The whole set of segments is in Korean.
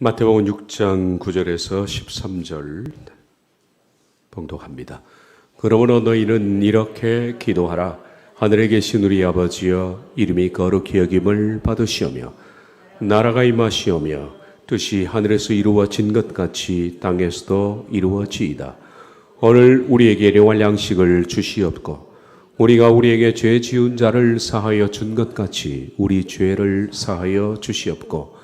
마태복음 6장 9절에서 13절 봉독합니다. 그러므로 너희는 이렇게 기도하라. 하늘에 계신 우리 아버지여, 이름이 거룩히 여김을 받으시오며 나라가 임하시오며 뜻이 하늘에서 이루어진 것 같이 땅에서도 이루어지이다. 오늘 우리에게 일용할 양식을 주시옵고 우리가 우리에게 죄 지은 자를 사하여 준 것 같이 우리 죄를 사하여 주시옵고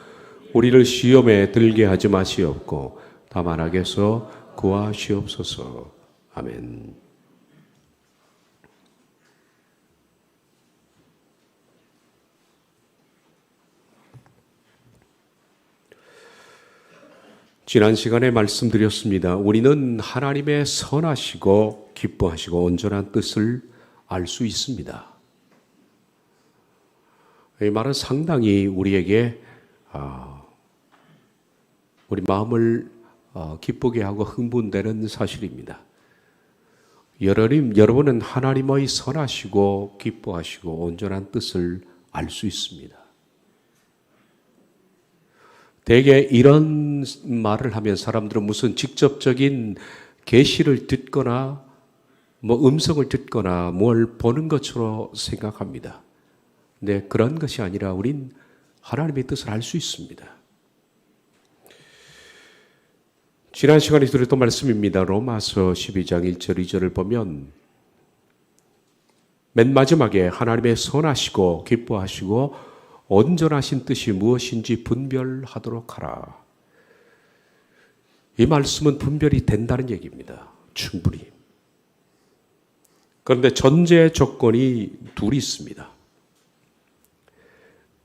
우리를 시험에 들게 하지 마시옵고 다만 악에서 구하시옵소서. 아멘. 지난 시간에 말씀드렸습니다. 우리는 하나님의 선하시고 기뻐하시고 온전한 뜻을 알 수 있습니다. 이 말은 상당히 우리에게 우리 마음을 기쁘게 하고 흥분되는 사실입니다. 여러분은 하나님의 선하시고 기뻐하시고 온전한 뜻을 알 수 있습니다. 대개 이런 말을 하면 사람들은 무슨 직접적인 계시를 듣거나 음성을 듣거나 뭘 보는 것으로 생각합니다. 근데 그런 것이 아니라 우린 하나님의 뜻을 알 수 있습니다. 지난 시간에 들었던 말씀입니다. 로마서 12장 1절 2절을 보면 맨 마지막에 하나님의 선하시고 기뻐하시고 온전하신 뜻이 무엇인지 분별하도록 하라. 이 말씀은 분별이 된다는 얘기입니다. 충분히. 그런데 전제 조건이 둘이 있습니다.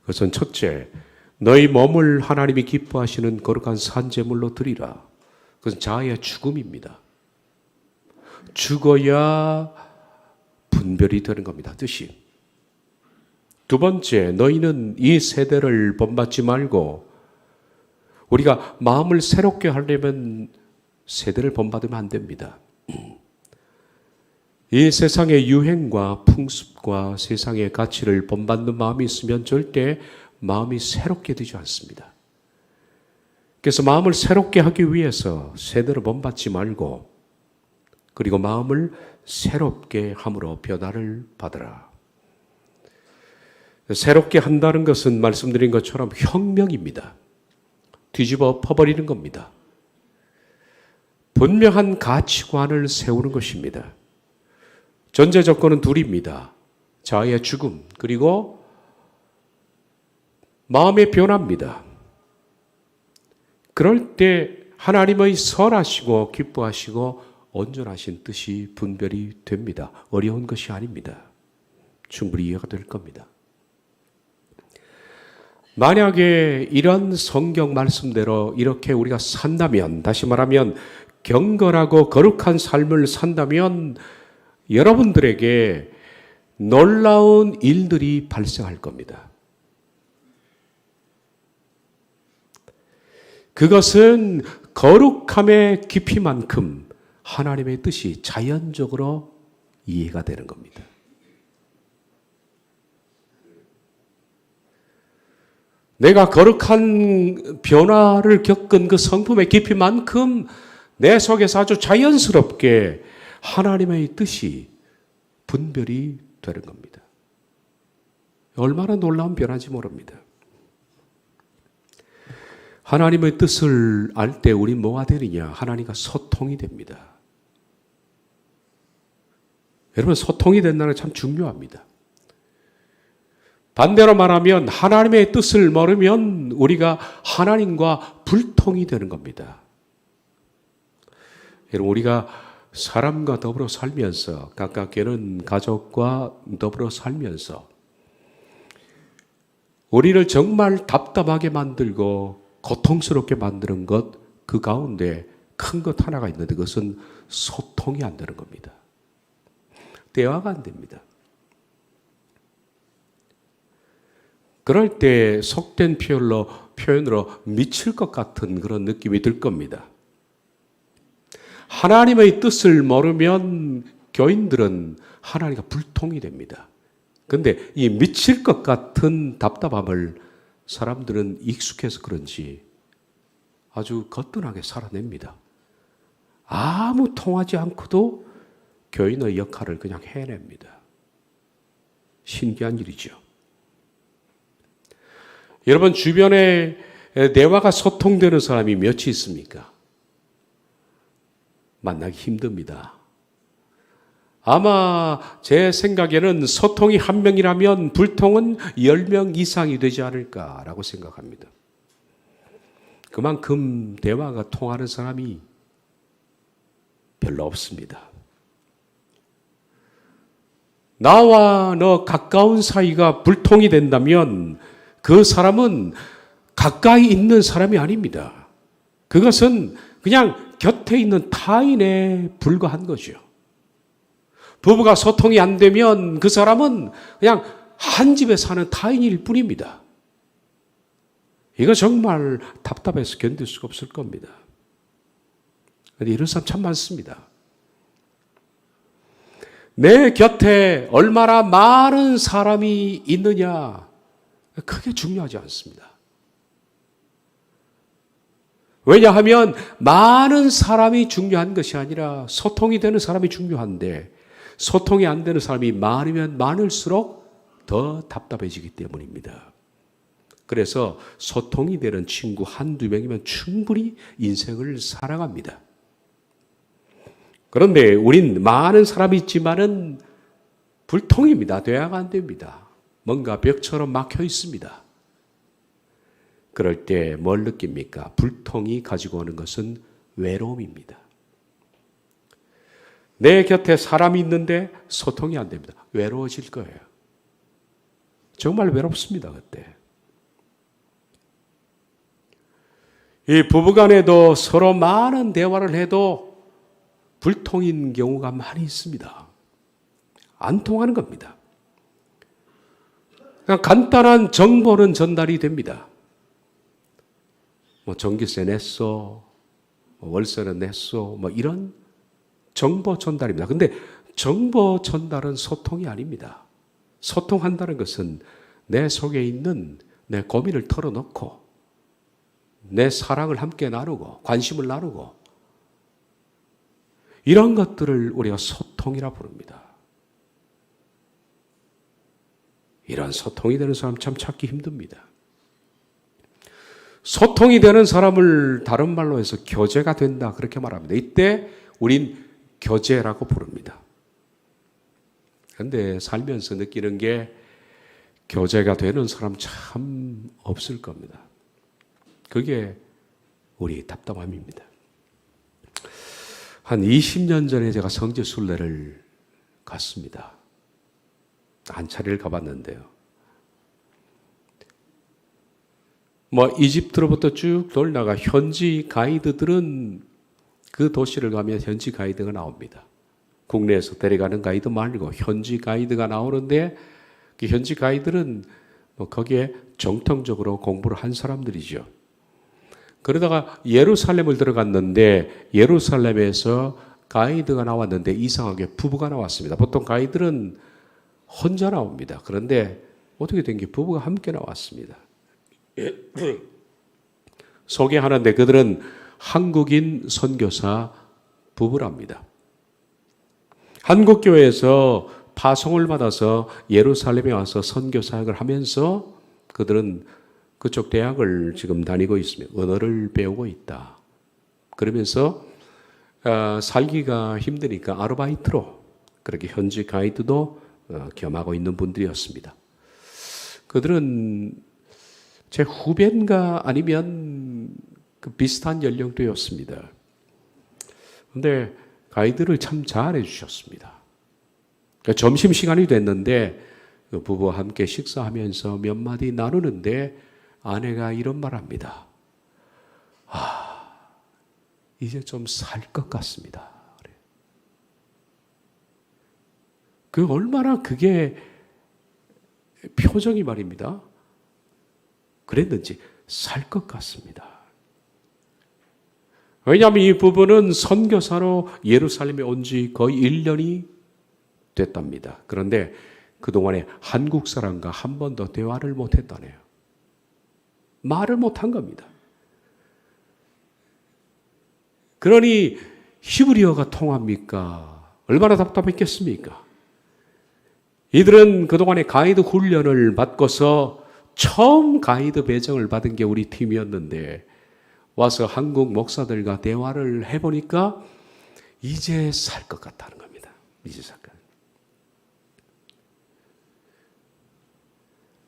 그것은 첫째, 너희 몸을 하나님이 기뻐하시는 거룩한 산제물로 드리라. 그것은 자아의 죽음입니다. 죽어야 분별이 되는 겁니다. 뜻이. 두 번째, 너희는 이 세대를 본받지 말고 우리가 마음을 새롭게 하려면 세대를 본받으면 안 됩니다. 이 세상의 유행과 풍습과 세상의 가치를 본받는 마음이 있으면 절대 마음이 새롭게 되지 않습니다. 그래서 마음을 새롭게 하기 위해서 세대를 본받지 말고 그리고 마음을 새롭게 함으로 변화를 받으라. 새롭게 한다는 것은 말씀드린 것처럼 혁명입니다. 뒤집어 퍼버리는 겁니다. 분명한 가치관을 세우는 것입니다. 전제 조건은 둘입니다. 자아의 죽음 그리고 마음의 변화입니다. 그럴 때 하나님의 선하시고 기뻐하시고 온전하신 뜻이 분별이 됩니다. 어려운 것이 아닙니다. 충분히 이해가 될 겁니다. 만약에 이런 성경 말씀대로 이렇게 우리가 산다면, 다시 말하면 경건하고 거룩한 삶을 산다면 여러분들에게 놀라운 일들이 발생할 겁니다. 그것은 거룩함의 깊이만큼 하나님의 뜻이 자연적으로 이해가 되는 겁니다. 내가 거룩한 변화를 겪은 그 성품의 깊이만큼 내 속에서 아주 자연스럽게 하나님의 뜻이 분별이 되는 겁니다. 얼마나 놀라운 변화인지 모릅니다. 하나님의 뜻을 알 때 우린 뭐가 되느냐? 하나님과 소통이 됩니다. 여러분, 소통이 된다는 게 참 중요합니다. 반대로 말하면 하나님의 뜻을 모르면 우리가 하나님과 불통이 되는 겁니다. 여러분, 우리가 사람과 더불어 살면서, 가깝게는 가족과 더불어 살면서 우리를 정말 답답하게 만들고 고통스럽게 만드는 것, 그 가운데 큰 것 하나가 있는데 그것은 소통이 안 되는 겁니다. 대화가 안 됩니다. 그럴 때 속된 표현으로 미칠 것 같은 그런 느낌이 들 겁니다. 하나님의 뜻을 모르면 교인들은 하나님과 불통이 됩니다. 그런데 이 미칠 것 같은 답답함을 사람들은 익숙해서 그런지 아주 거뜬하게 살아냅니다. 아무 통하지 않고도 교인의 역할을 그냥 해냅니다. 신기한 일이죠. 여러분 주변에 대화가 소통되는 사람이 몇이 있습니까? 만나기 힘듭니다. 아마 제 생각에는 소통이 한 명이라면 불통은 10명 이상이 되지 않을까라고 생각합니다. 그만큼 대화가 통하는 사람이 별로 없습니다. 나와 너 가까운 사이가 불통이 된다면 그 사람은 가까이 있는 사람이 아닙니다. 그것은 그냥 곁에 있는 타인에 불과한 거죠. 부부가 소통이 안 되면 그 사람은 그냥 한 집에 사는 타인일 뿐입니다. 이거 정말 답답해서 견딜 수가 없을 겁니다. 그런데 이런 사람 참 많습니다. 내 곁에 얼마나 많은 사람이 있느냐, 크게 중요하지 않습니다. 왜냐하면 많은 사람이 중요한 것이 아니라 소통이 되는 사람이 중요한데 소통이 안 되는 사람이 많으면 많을수록 더 답답해지기 때문입니다. 그래서 소통이 되는 친구 한두 명이면 충분히 인생을 살아갑니다. 그런데 우린 많은 사람이 있지만은 불통입니다. 대화가 안 됩니다. 뭔가 벽처럼 막혀 있습니다. 그럴 때 뭘 느낍니까? 불통이 가지고 오는 것은 외로움입니다. 내 곁에 사람이 있는데 소통이 안 됩니다. 외로워질 거예요. 정말 외롭습니다, 그때. 이 부부간에도 서로 많은 대화를 해도 불통인 경우가 많이 있습니다. 안 통하는 겁니다. 그냥 간단한 정보는 전달이 됩니다. 전기세 냈어, 월세는 냈어, 이런 정보 전달입니다. 근데 정보 전달은 소통이 아닙니다. 소통한다는 것은 내 속에 있는 내 고민을 털어놓고 내 사랑을 함께 나누고 관심을 나누고 이런 것들을 우리가 소통이라 부릅니다. 이런 소통이 되는 사람 참 찾기 힘듭니다. 소통이 되는 사람을 다른 말로 해서 교제가 된다 그렇게 말합니다. 이때 우린 교제라고 부릅니다. 그런데 살면서 느끼는 게 교제가 되는 사람 참 없을 겁니다. 그게 우리 답답함입니다. 한 20년 전에 제가 성지 순례를 갔습니다. 한 차례를 가봤는데요. 이집트로부터 쭉 돌다가 현지 가이드들은 그 도시를 가면 현지 가이드가 나옵니다. 국내에서 데려가는 가이드 말고 현지 가이드가 나오는데 그 현지 가이드는 거기에 정통적으로 공부를 한 사람들이죠. 그러다가 예루살렘을 들어갔는데 예루살렘에서 가이드가 나왔는데 이상하게 부부가 나왔습니다. 보통 가이드는 혼자 나옵니다. 그런데 어떻게 된 게 부부가 함께 나왔습니다. 소개하는데 그들은 한국인 선교사 부부랍니다. 한국 교회에서 파송을 받아서 예루살렘에 와서 선교 사역을 하면서 그들은 그쪽 대학을 지금 다니고 있습니다. 언어를 배우고 있다. 그러면서 살기가 힘드니까 아르바이트로 그렇게 현지 가이드도 겸하고 있는 분들이었습니다. 그들은 제 후배인가 아니면 그 비슷한 연령대였습니다. 그런데 가이드를 참 잘해 주셨습니다. 그러니까 점심시간이 됐는데 그 부부와 함께 식사하면서 몇 마디 나누는데 아내가 이런 말 합니다. 이제 좀 살 것 같습니다. 그 얼마나 그게 표정이 말입니다. 그랬는지 살 것 같습니다. 왜냐하면 이 부부는 선교사로 예루살렘에 온 지 거의 1년이 됐답니다. 그런데 그동안에 한국 사람과 한 번도 대화를 못했다네요. 말을 못한 겁니다. 그러니 히브리어가 통합니까? 얼마나 답답했겠습니까? 이들은 그동안에 가이드 훈련을 받고서 처음 가이드 배정을 받은 게 우리 팀이었는데 와서 한국 목사들과 대화를 해보니까 이제 살 것 같다는 겁니다. 이제 살 것.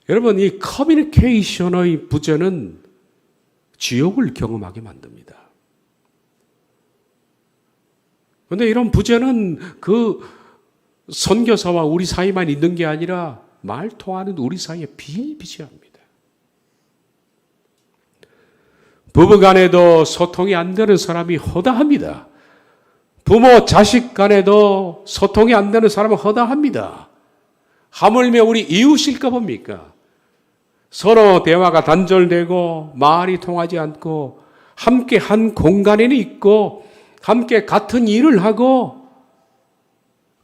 여러분, 이 커뮤니케이션의 부재는 지옥을 경험하게 만듭니다. 그런데 이런 부재는 그 선교사와 우리 사이만 있는 게 아니라 말 통하는 우리 사이에 비일비재합니다. 부부간에도 소통이 안 되는 사람이 허다합니다. 부모, 자식 간에도 소통이 안 되는 사람은 허다합니다. 하물며 우리 이웃일까 봅니까? 서로 대화가 단절되고 말이 통하지 않고 함께 한 공간에는 있고 함께 같은 일을 하고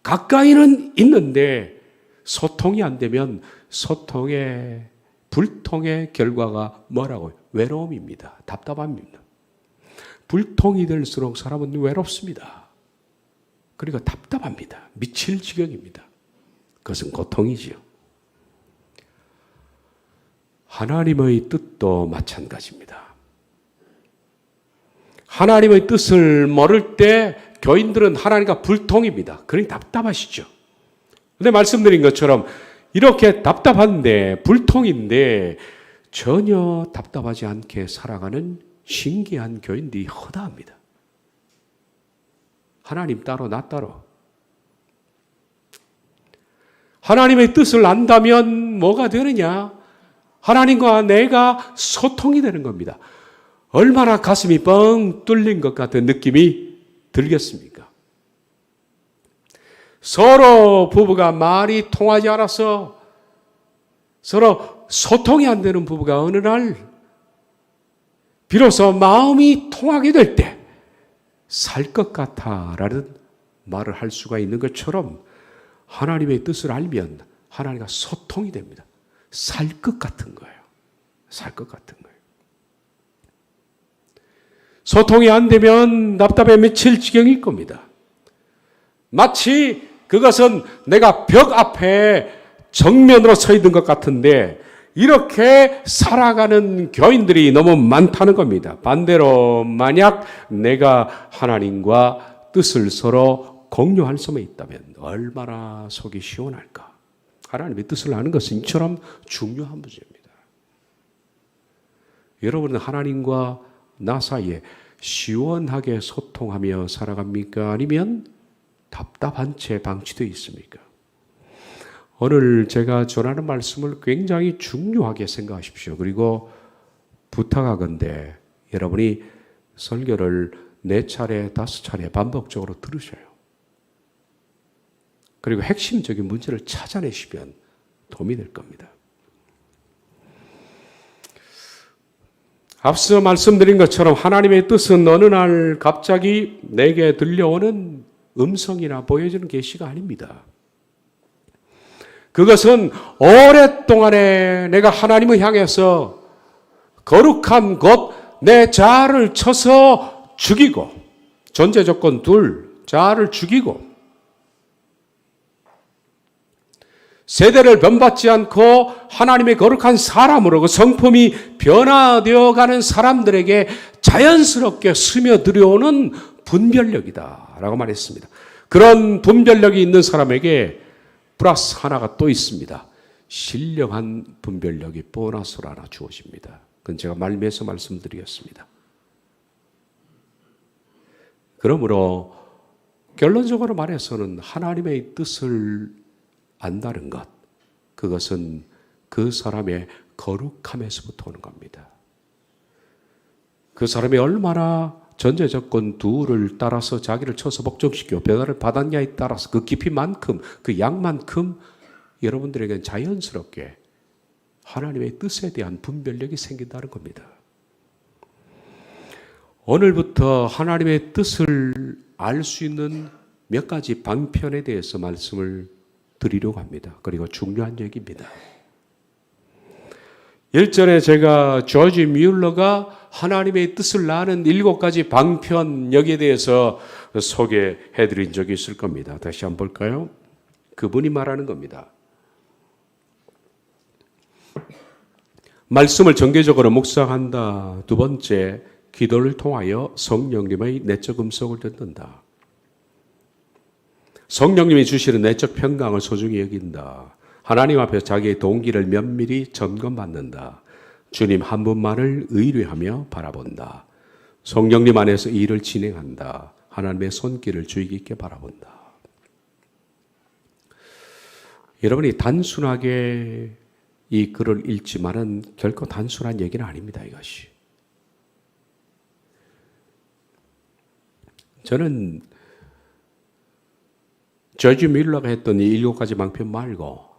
가까이는 있는데 소통이 안 되면 소통의 불통의 결과가 뭐라고요? 외로움입니다. 답답합니다. 불통이 될수록 사람은 외롭습니다. 그리고 답답합니다. 미칠 지경입니다. 그것은 고통이지요. 하나님의 뜻도 마찬가지입니다. 하나님의 뜻을 모를 때 교인들은 하나님과 불통입니다. 그러니 답답하시죠. 근데 말씀드린 것처럼 이렇게 답답한데 불통인데 전혀 답답하지 않게 살아가는 신기한 교인들이 허다합니다. 하나님 따로 나 따로. 하나님의 뜻을 안다면 뭐가 되느냐? 하나님과 내가 소통이 되는 겁니다. 얼마나 가슴이 뻥 뚫린 것 같은 느낌이 들겠습니까? 서로 부부가 말이 통하지 않아서 서로 소통이 안 되는 부부가 어느 날 비로소 마음이 통하게 될 때 살 것 같아라는 말을 할 수가 있는 것처럼 하나님의 뜻을 알면 하나님과 소통이 됩니다. 살 것 같은 거예요. 살 것 같은 거예요. 소통이 안 되면 답답해 미칠 지경일 겁니다. 마치 그것은 내가 벽 앞에 정면으로 서 있는 것 같은데 이렇게 살아가는 교인들이 너무 많다는 겁니다. 반대로 만약 내가 하나님과 뜻을 서로 공유할 수만 있다면 얼마나 속이 시원할까. 하나님의 뜻을 아는 것은 이처럼 중요한 문제입니다. 여러분은 하나님과 나 사이에 시원하게 소통하며 살아갑니까? 아니면 답답한 채 방치되어 있습니까? 오늘 제가 전하는 말씀을 굉장히 중요하게 생각하십시오. 그리고 부탁하건대 여러분이 설교를 4차례, 5차례 반복적으로 들으셔요. 그리고 핵심적인 문제를 찾아내시면 도움이 될 겁니다. 앞서 말씀드린 것처럼 하나님의 뜻은 어느 날 갑자기 내게 들려오는 음성이나 보여주는 계시가 아닙니다. 그것은 오랫동안에 내가 하나님을 향해서 거룩한 곧 내 자아를 쳐서 죽이고 존재 조건 둘, 자아를 죽이고 세대를 변받지 않고 하나님의 거룩한 사람으로 그 성품이 변화되어 가는 사람들에게 자연스럽게 스며들어오는 분별력이다 라고 말했습니다. 그런 분별력이 있는 사람에게 플러스 하나가 또 있습니다. 신령한 분별력이 보너스로 하나 주어집니다. 그건 제가 말미에서 말씀드리겠습니다. 그러므로 결론적으로 말해서는 하나님의 뜻을 안다는 것, 그것은 그 사람의 거룩함에서부터 오는 겁니다. 그 사람이 얼마나 전제 조건 둘을 따라서 자기를 쳐서 복종시키고 변화를 받았냐에 따라서 그 깊이만큼, 그 양만큼 여러분들에게는 자연스럽게 하나님의 뜻에 대한 분별력이 생긴다는 겁니다. 오늘부터 하나님의 뜻을 알 수 있는 몇 가지 방편에 대해서 말씀을 드리려고 합니다. 그리고 중요한 얘기입니다. 일전에 제가 조지 뮬러가 하나님의 뜻을 아는 7가지 방편, 여기에 대해서 소개해 드린 적이 있을 겁니다. 다시 한번 볼까요? 그분이 말하는 겁니다. 말씀을 정기적으로 묵상한다. 두 번째, 기도를 통하여 성령님의 내적 음성을 듣는다. 성령님이 주시는 내적 평강을 소중히 여긴다. 하나님 앞에 자기의 동기를 면밀히 점검받는다. 주님 한 분만을 의뢰하며 바라본다. 성령님 안에서 일을 진행한다. 하나님의 손길을 주의 깊게 바라본다. 여러분이 단순하게 이 글을 읽지만은 결코 단순한 얘기는 아닙니다, 이것이. 저는 조지 뮬러가 했던 이 7가지 방편 말고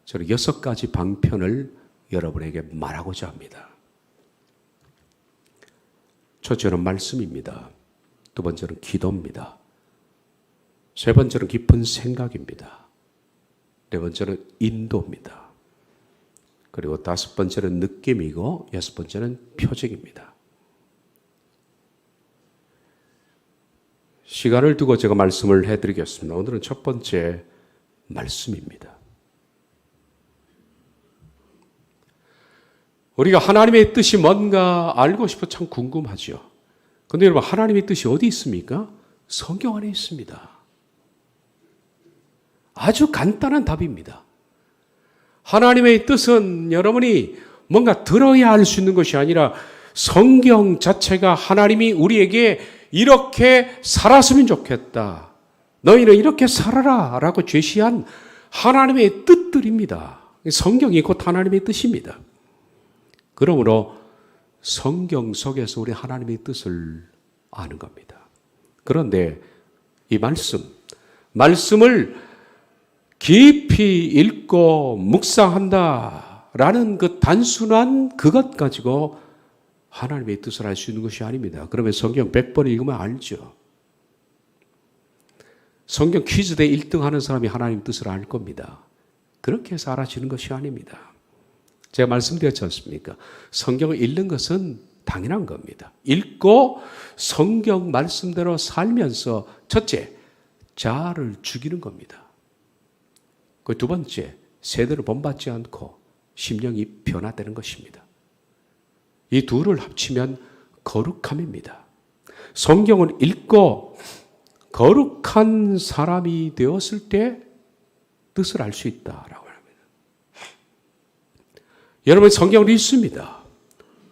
저는 6가지 방편을 여러분에게 말하고자 합니다. 첫째는 말씀입니다. 두 번째는 기도입니다. 세 번째는 깊은 생각입니다. 네 번째는 인도입니다. 그리고 다섯 번째는 느낌이고 여섯 번째는 표정입니다. 시간을 두고 제가 말씀을 해드리겠습니다. 오늘은 첫 번째 말씀입니다. 우리가 하나님의 뜻이 뭔가 알고 싶어 참 궁금하죠. 그런데 여러분, 하나님의 뜻이 어디 있습니까? 성경 안에 있습니다. 아주 간단한 답입니다. 하나님의 뜻은 여러분이 뭔가 들어야 알 수 있는 것이 아니라 성경 자체가 하나님이 우리에게 이렇게 살았으면 좋겠다. 너희는 이렇게 살아라 라고 제시한 하나님의 뜻들입니다. 성경이 곧 하나님의 뜻입니다. 그러므로 성경 속에서 우리 하나님의 뜻을 아는 겁니다. 그런데 이 말씀을 깊이 읽고 묵상한다라는 그 단순한 그것 가지고 하나님의 뜻을 알 수 있는 것이 아닙니다. 그러면 성경 100번 읽으면 알죠. 성경 퀴즈 대 1등 하는 사람이 하나님의 뜻을 알 겁니다. 그렇게 해서 알아지는 것이 아닙니다. 제가 말씀드렸지 않습니까? 성경을 읽는 것은 당연한 겁니다. 읽고 성경 말씀대로 살면서 첫째, 자아를 죽이는 겁니다. 그 두 번째, 세대를 본받지 않고 심령이 변화되는 것입니다. 이 둘을 합치면 거룩함입니다. 성경을 읽고 거룩한 사람이 되었을 때 뜻을 알 수 있다라고 합니다. 여러분, 성경을 읽습니다.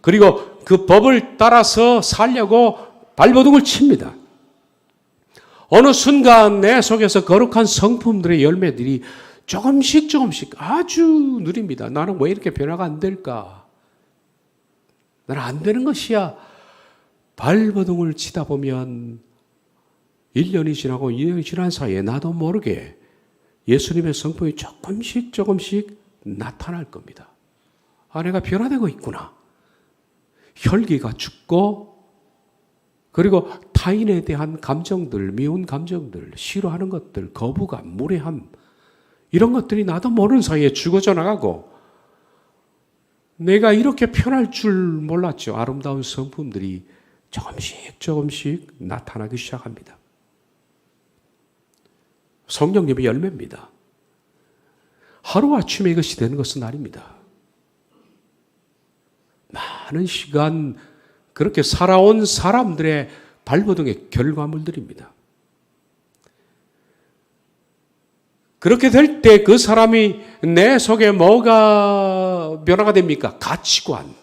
그리고 그 법을 따라서 살려고 발버둥을 칩니다. 어느 순간 내 속에서 거룩한 성품들의 열매들이 조금씩 아주 느립니다. 나는 왜 이렇게 변화가 안 될까? 나는 안 되는 것이야. 발버둥을 치다 보면 1년이 지나고 2년이 지난 사이에 나도 모르게 예수님의 성품이 조금씩 나타날 겁니다. 아, 내가 변화되고 있구나. 혈기가 죽고, 그리고 타인에 대한 감정들, 미운 감정들, 싫어하는 것들, 거부감, 무례함, 이런 것들이 나도 모르는 사이에 죽어져 나가고, 내가 이렇게 편할 줄 몰랐죠. 아름다운 성품들이 조금씩 나타나기 시작합니다. 성령님의 열매입니다. 하루아침에 이것이 되는 것은 아닙니다. 많은 시간 그렇게 살아온 사람들의 발버둥의 결과물들입니다. 그렇게 될 때 그 사람이 내 속에 뭐가 변화가 됩니까? 가치관.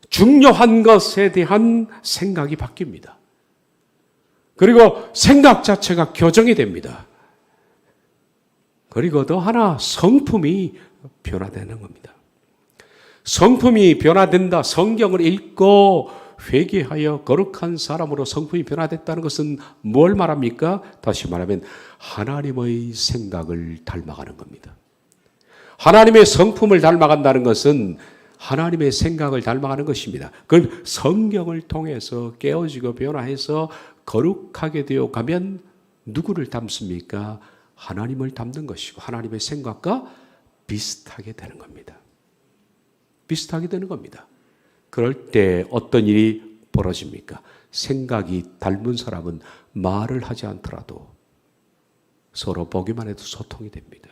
중요한 것에 대한 생각이 바뀝니다. 그리고 생각 자체가 교정이 됩니다. 그리고 또 하나, 성품이 변화되는 겁니다. 성품이 변화된다. 성경을 읽고 회개하여 거룩한 사람으로 성품이 변화됐다는 것은 뭘 말합니까? 다시 말하면 하나님의 생각을 닮아가는 겁니다. 하나님의 성품을 닮아간다는 것은 하나님의 생각을 닮아가는 것입니다. 그럼 성경을 통해서 깨어지고 변화해서 거룩하게 되어 가면 누구를 닮습니까? 하나님을 닮는 것이고 하나님의 생각과 비슷하게 되는 겁니다. 비슷하게 되는 겁니다. 그럴 때 어떤 일이 벌어집니까? 생각이 닮은 사람은 말을 하지 않더라도 서로 보기만 해도 소통이 됩니다.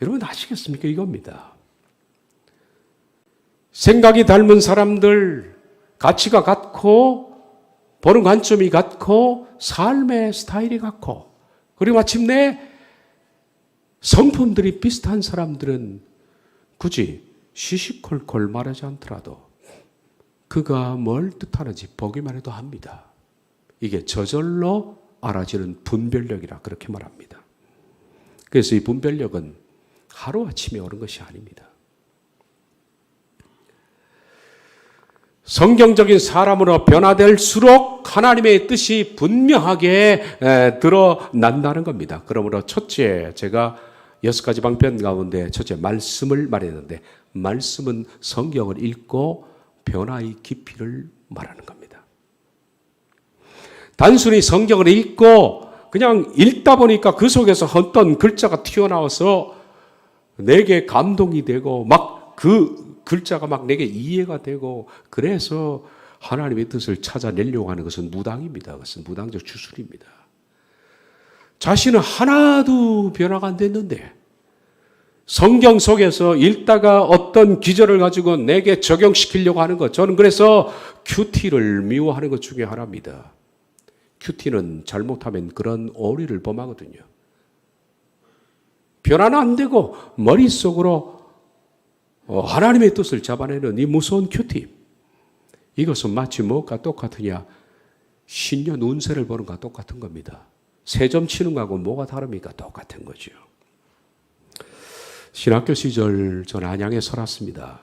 여러분 아시겠습니까? 이겁니다. 생각이 닮은 사람들, 가치가 같고 보는 관점이 같고 삶의 스타일이 같고 그리고 마침내 성품들이 비슷한 사람들은 굳이 시시콜콜 말하지 않더라도 그가 뭘 뜻하는지 보기만 해도 합니다. 이게 저절로 알아지는 분별력이라 그렇게 말합니다. 그래서 이 분별력은 하루아침에 오는 것이 아닙니다. 성경적인 사람으로 변화될수록 하나님의 뜻이 분명하게 드러난다는 겁니다. 그러므로 첫째, 제가 6가지 방편 가운데 첫째 말씀을 말했는데 말씀은 성경을 읽고 변화의 깊이를 말하는 겁니다. 단순히 성경을 읽고 그냥 읽다 보니까 그 속에서 어떤 글자가 튀어나와서 내게 감동이 되고 막 그 글자가 막 내게 이해가 되고 그래서 하나님의 뜻을 찾아내려고 하는 것은 무당입니다. 그것은 무당적 주술입니다. 자신은 하나도 변화가 안 됐는데 성경 속에서 읽다가 어떤 기절을 가지고 내게 적용시키려고 하는 것. 저는 그래서 큐티를 미워하는 것 중에 하나입니다. 큐티는 잘못하면 그런 오리를 범하거든요. 변화는 안 되고 머릿속으로 하나님의 뜻을 잡아내는 이 무서운 큐티. 이것은 마치 뭐가 똑같으냐? 신년 운세를 보는 것과 똑같은 겁니다. 세점 치는 거하고 뭐가 다릅니까? 똑같은 거죠. 신학교 시절 전 안양에 살았습니다.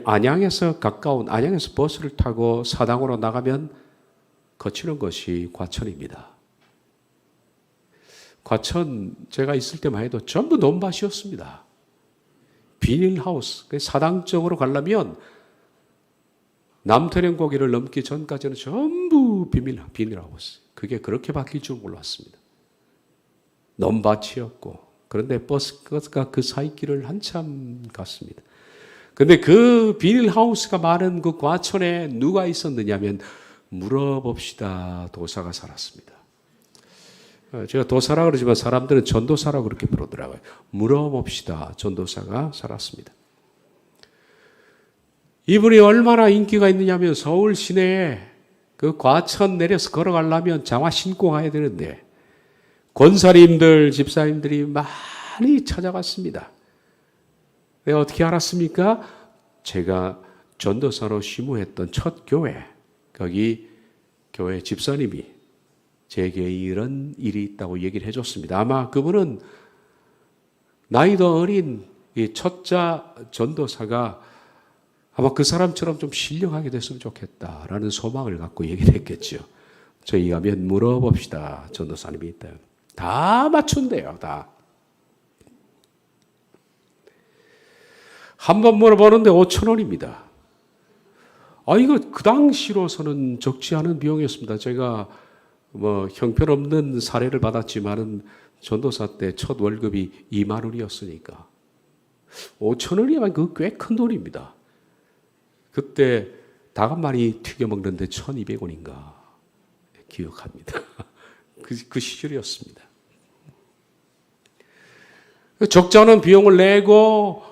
안양에서 가까운 안양에서 버스를 타고 사당으로 나가면 거치는 것이 과천입니다. 과천 제가 있을 때만 해도 전부 논밭이었습니다. 비닐하우스. 사당 쪽으로 가려면 남태령고개를 넘기 전까지는 전부 비닐하우스. 그게 그렇게 바뀔 줄 몰랐습니다. 논밭이었고 그런데 버스가 그 사이길을 한참 갔습니다. 그런데 그 비닐하우스가 많은 그 과천에 누가 있었느냐면 물어봅시다 도사가 살았습니다. 제가 도사라 그러지만 사람들은 전도사라고 그렇게 부르더라고요. 물어봅시다 전도사가 살았습니다. 이분이 얼마나 인기가 있느냐면 서울 시내에 그 과천 내려서 걸어가려면 장화 신고 가야 되는데 권사님들, 집사님들이 많이 찾아갔습니다. 내가 어떻게 알았습니까? 제가 전도사로 심우했던 첫 교회, 거기 교회 집사님이 제게 이런 일이 있다고 얘기를 해줬습니다. 아마 그분은 나이도 어린 이 첫자 전도사가 아마 그 사람처럼 좀 신령하게 됐으면 좋겠다라는 소망을 갖고 얘기를 했겠죠. 저희 가면 물어봅시다. 전도사님이 있다. 다 맞춘대요. 다. 한 번 물어보는데 5,000원입니다. 이거 그 당시로서는 적지 않은 비용이었습니다. 제가 형편없는 사례를 받았지만은 전도사 때 첫 월급이 2만 원이었으니까 5천 원이면 그 꽤 큰 돈입니다. 그때 닭 한 마리 튀겨 먹는데 1,200원인가 기억합니다. 그 시절이었습니다. 적지 않은 비용을 내고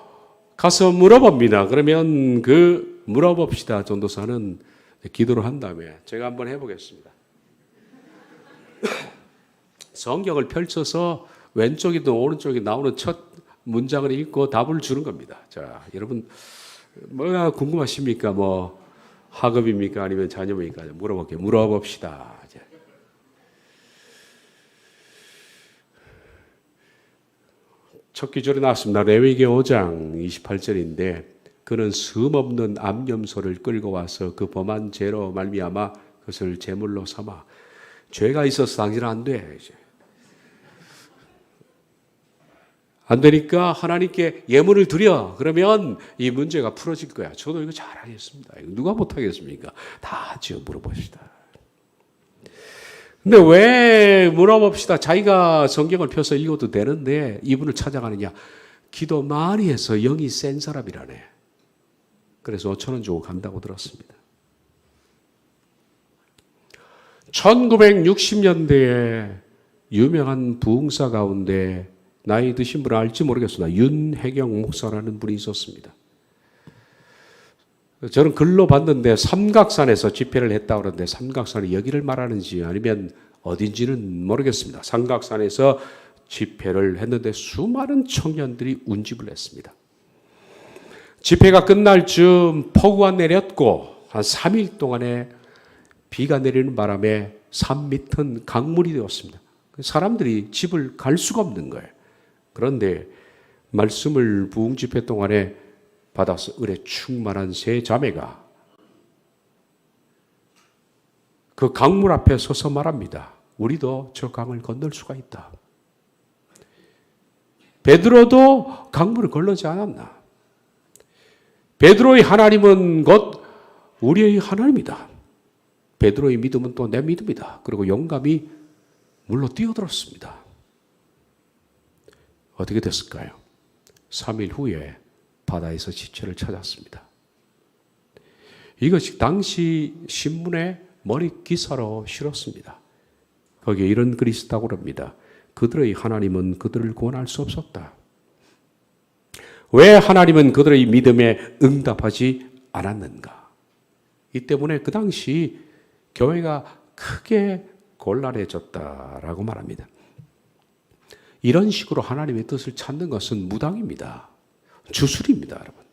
가서 물어봅니다. 그러면 그 물어봅시다 전도사는 기도를 한 다음에 제가 한번 해보겠습니다. 성경을 펼쳐서 왼쪽이든 오른쪽이 나오는 첫 문장을 읽고 답을 주는 겁니다. 자, 여러분 뭐가 궁금하십니까? 학업입니까? 아니면 자녀입니까? 물어볼게요. 물어봅시다. 첫 기절이 나왔습니다. 레위기 5장 28절인데 그는 숨없는 암염소를 끌고 와서 그 범한 죄로 말미암아 그것을 제물로 삼아 죄가 있어서 당신은 안 돼. 이제. 안 되니까 하나님께 예물을 드려. 그러면 이 문제가 풀어질 거야. 저도 이거 잘하겠습니다. 이거 누가 못하겠습니까? 다 지어 물어봅시다. 근데 왜 물어봅시다. 자기가 성경을 펴서 읽어도 되는데 이분을 찾아가느냐. 기도 많이 해서 영이 센 사람이라네. 그래서 5,000원 주고 간다고 들었습니다. 1960년대에 유명한 부흥사 가운데 나이 드신 분은 알지 모르겠으나 윤혜경 목사라는 분이 있었습니다. 저는 글로 봤는데 삼각산에서 집회를 했다고 그러는데 삼각산이 여기를 말하는지 아니면 어딘지는 모르겠습니다. 삼각산에서 집회를 했는데 수많은 청년들이 운집을 했습니다. 집회가 끝날 즈음 폭우가 내렸고 한 3일 동안에 비가 내리는 바람에 산 밑은 강물이 되었습니다. 사람들이 집을 갈 수가 없는 거예요. 그런데 말씀을 부흥 집회 동안에 받아서 은혜 충만한 세 자매가 그 강물 앞에 서서 말합니다. 우리도 저 강을 건널 수가 있다. 베드로도 강물을 건너지 않았나? 베드로의 하나님은 곧 우리의 하나님이다. 베드로의 믿음은 또 내 믿음이다. 그리고 용감히 물로 뛰어들었습니다. 어떻게 됐을까요? 3일 후에 바다에서 지체를 찾았습니다. 이것이 당시 신문에 머리 기사로 실었습니다. 거기에 이런 글이 있었다고 합니다. 그들의 하나님은 그들을 구원할 수 없었다. 왜 하나님은 그들의 믿음에 응답하지 않았는가? 이 때문에 그 당시 교회가 크게 곤란해졌다라고 말합니다. 이런 식으로 하나님의 뜻을 찾는 것은 무당입니다. 주술입니다, 여러분.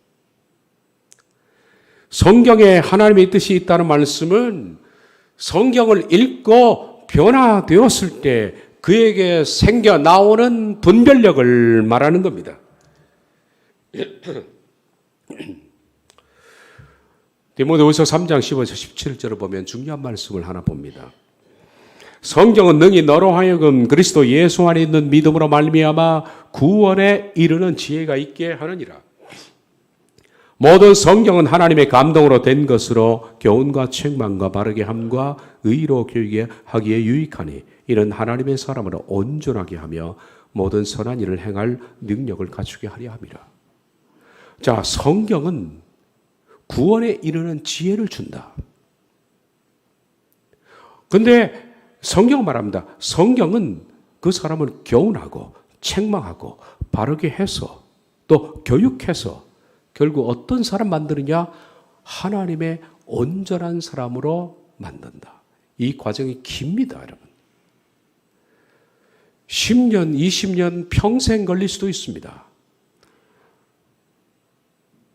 성경에 하나님의 뜻이 있다는 말씀은 성경을 읽고 변화되었을 때 그에게 생겨 나오는 분별력을 말하는 겁니다. 디모데후서 3장 15절 17절을 보면 중요한 말씀을 하나 봅니다. 성경은 능히 너로 하여금 그리스도 예수 안에 있는 믿음으로 말미암아 구원에 이르는 지혜가 있게 하느니라. 모든 성경은 하나님의 감동으로 된 것으로 교훈과 책망과 바르게 함과 의로 교육에 하기에 유익하니 이는 하나님의 사람으로 온전하게 하며 모든 선한 일을 행할 능력을 갖추게 하려 함이라. 자, 성경은 구원에 이르는 지혜를 준다. 근데 성경은 말합니다. 성경은 그 사람을 교훈하고 책망하고 바르게 해서 또 교육해서 결국 어떤 사람 만드느냐? 하나님의 온전한 사람으로 만든다. 이 과정이 깁니다, 여러분. 10년, 20년, 평생 걸릴 수도 있습니다.